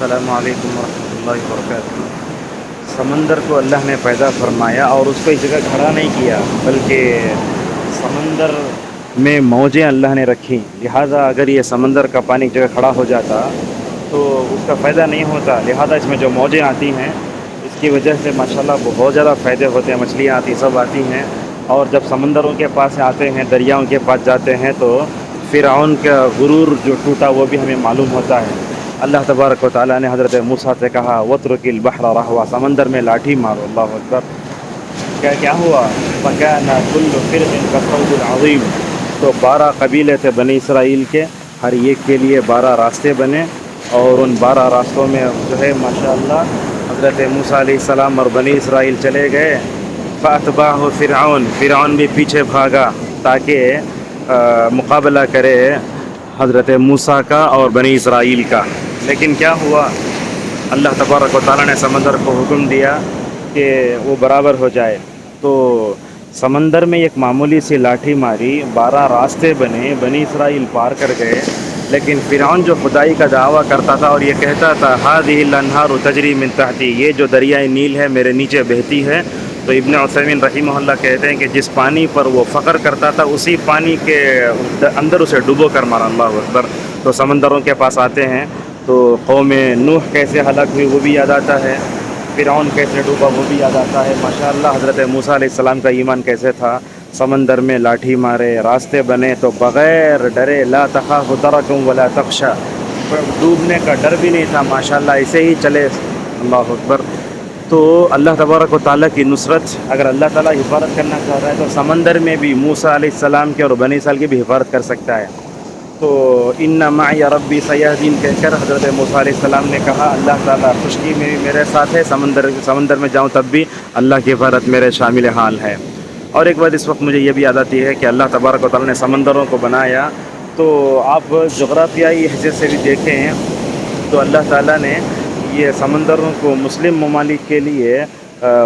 السلام علیکم ورحمۃ اللہ وبرکاتہ۔ سمندر کو اللہ نے پیدا فرمایا اور اس کو ایک جگہ کھڑا نہیں کیا، بلکہ سمندر میں موجیں اللہ نے رکھی، لہٰذا اگر یہ سمندر کا پانی ایک جگہ کھڑا ہو جاتا تو اس کا فائدہ نہیں ہوتا، لہٰذا اس میں جو موجیں آتی ہیں اس کی وجہ سے ماشاءاللہ بہت زیادہ فائدے ہوتے ہیں، مچھلیاں آتی سب آتی ہیں۔ اور جب سمندروں کے پاس آتے ہیں، دریاؤں کے پاس جاتے ہیں تو فرعون کا غرور جو ٹوٹا وہ بھی ہمیں معلوم ہوتا ہے۔ اللہ تبارک و تعالیٰ نے حضرت موسیٰ سے کہا وَاتْرُكِ الْبَحْرَ رَهْوًا، سمندر میں لاٹھی مارو، اللہ اکبر۔ کیا ہوا؟ فَكَانَ كُلُّ فِرْقٍ كَالطَّوْدِ الْعَظِيمِ، تو 12 قبیلے تھے بنی اسرائیل کے، ہر ایک کے لیے 12 راستے بنے، اور ان 12 راستوں میں جو ہے ماشاءاللہ حضرت موسیٰ علیہ السلام اور بنی اسرائیل چلے گئے۔ فَأَتْبَعَهُ فِرْعَوْنُ، فرعون بھی پیچھے بھاگا تاکہ مقابلہ کرے حضرت موسیٰ کا اور بنی اسرائیل کا۔ لیکن کیا ہوا؟ اللہ تبارک و تعالیٰ نے سمندر کو حکم دیا کہ وہ برابر ہو جائے، تو سمندر میں ایک معمولی سی لاٹھی ماری، 12 راستے بنے، بنی اسرائیل پار کر گئے۔ لیکن فرعون جو خدائی کا دعویٰ کرتا تھا اور یہ کہتا تھا هذه الانہار تجری من تحتی، یہ جو دریائے نیل ہے میرے نیچے بہتی ہے، تو ابن عثیمین رحمہ اللہ کہتے ہیں کہ جس پانی پر وہ فخر کرتا تھا اسی پانی کے اندر اسے ڈبو کر مارا، اللہ اکبر۔ تو سمندروں کے پاس آتے ہیں تو قوم نوح کیسے ہلاک ہوئی وہ بھی یاد آتا ہے، فرعون کیسے ڈوبا وہ بھی یاد آتا ہے۔ ماشاءاللہ حضرت موسیٰ علیہ السلام کا ایمان کیسے تھا، سمندر میں لاٹھی مارے، راستے بنے تو بغیر ڈرے، لا تخاف درکم ولا تخشا، ڈوبنے کا ڈر بھی نہیں تھا، ماشاءاللہ ایسے ہی چلے، اللہ اکبر۔ تو اللہ تبارک و تعالیٰ کی نصرت، اگر اللہ تعالیٰ حفاظت کرنا چاہ رہا ہے تو سمندر میں بھی موسیٰ علیہ السلام کے اور بنی اسرائیل کی بھی حفاظت کر سکتا ہے۔ تو ان معی ربی سیہدین کہہ کر حضرت موسیٰ علیہ السلام نے کہا اللہ تعالیٰ خشکی میں بھی میرے ساتھ ہے، سمندر میں جاؤں تب بھی اللہ کی حفاظت میرے شامل حال ہے۔ اور ایک بات اس وقت مجھے یہ بھی یاد آتی ہے کہ اللہ تبارک و تعالیٰ نے سمندروں کو بنایا، تو آپ جغرافیائی حیثیت سے بھی دیکھیں تو اللہ تعالیٰ نے یہ سمندروں کو مسلم ممالک کے لیے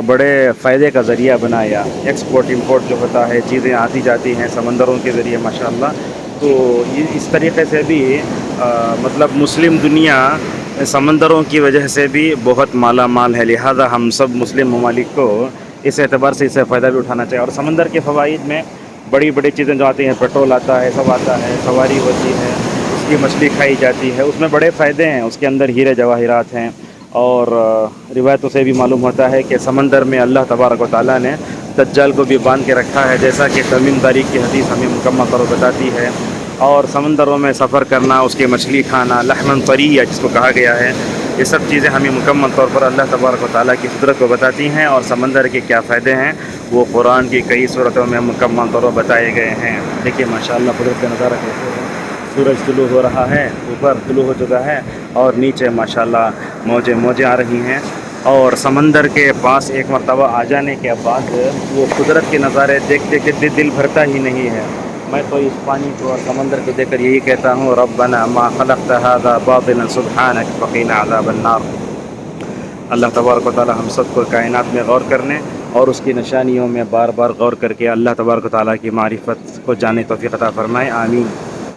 بڑے فائدے کا ذریعہ بنایا، ایکسپورٹ امپورٹ جو ہوتا ہے، چیزیں آتی جاتی ہیں سمندروں کے ذریعے ماشاءاللہ۔ تو یہ اس طریقے سے بھی مطلب مسلم دنیا سمندروں کی وجہ سے بھی بہت مالا مال ہے، لہذا ہم سب مسلم ممالک کو اس اعتبار سے اس سے فائدہ بھی اٹھانا چاہیے۔ اور سمندر کے فوائد میں بڑی بڑی چیزیں جو آتی ہیں، پیٹرول آتا ہے، سب آتا ہے، سواری ہوتی ہے، اس کی مچھلی کھائی جاتی ہے، اس میں بڑے فائدے ہیں، اس کے اندر ہیرے جواہرات ہیں۔ اور روایتوں سے بھی معلوم ہوتا ہے کہ سمندر میں اللہ تبارک و تعالیٰ نے دجال کو بھی باندھ کے رکھا ہے، جیسا کہ تمیم داری کی حدیث ہمیں مکمل طور پر بتاتی ہے۔ اور سمندروں میں سفر کرنا، اس کی مچھلی کھانا، لحمن طریّ جس کو کہا گیا ہے، یہ سب چیزیں ہمیں مکمل طور پر اللہ تبارک و تعالیٰ کی قدرت کو بتاتی ہیں، اور سمندر کے کیا فائدے ہیں وہ قرآن کی کئی صورتوں میں مکمل طور پر بتائے گئے ہیں۔ دیکھیے ماشاءاللہ قدرت کا نظارہ کیسے ہے، سورج طلوع ہو رہا ہے، اوپر طلوع ہو چکا ہے، اور نیچے ماشاءاللہ موجیں آ رہی ہیں۔ اور سمندر کے پاس ایک مرتبہ آ جانے کے بعد وہ قدرت کے نظارے دیکھتے دیکھتے دل بھرتا ہی نہیں ہے۔ میں تو اس پانی کو اور سمندر کو دیکھ کر یہی کہتا ہوں ربنا ما خلقت هذا باطلا سبحانك فقنا عذاب النار۔ اللہ تبارک و تعالی ہم سب کو کائنات میں غور کرنے اور اس کی نشانیوں میں بار بار غور کر کے اللہ تبارک و تعالیٰ کی معرفت کو جانے توفیق عطا فرمائے، آمین۔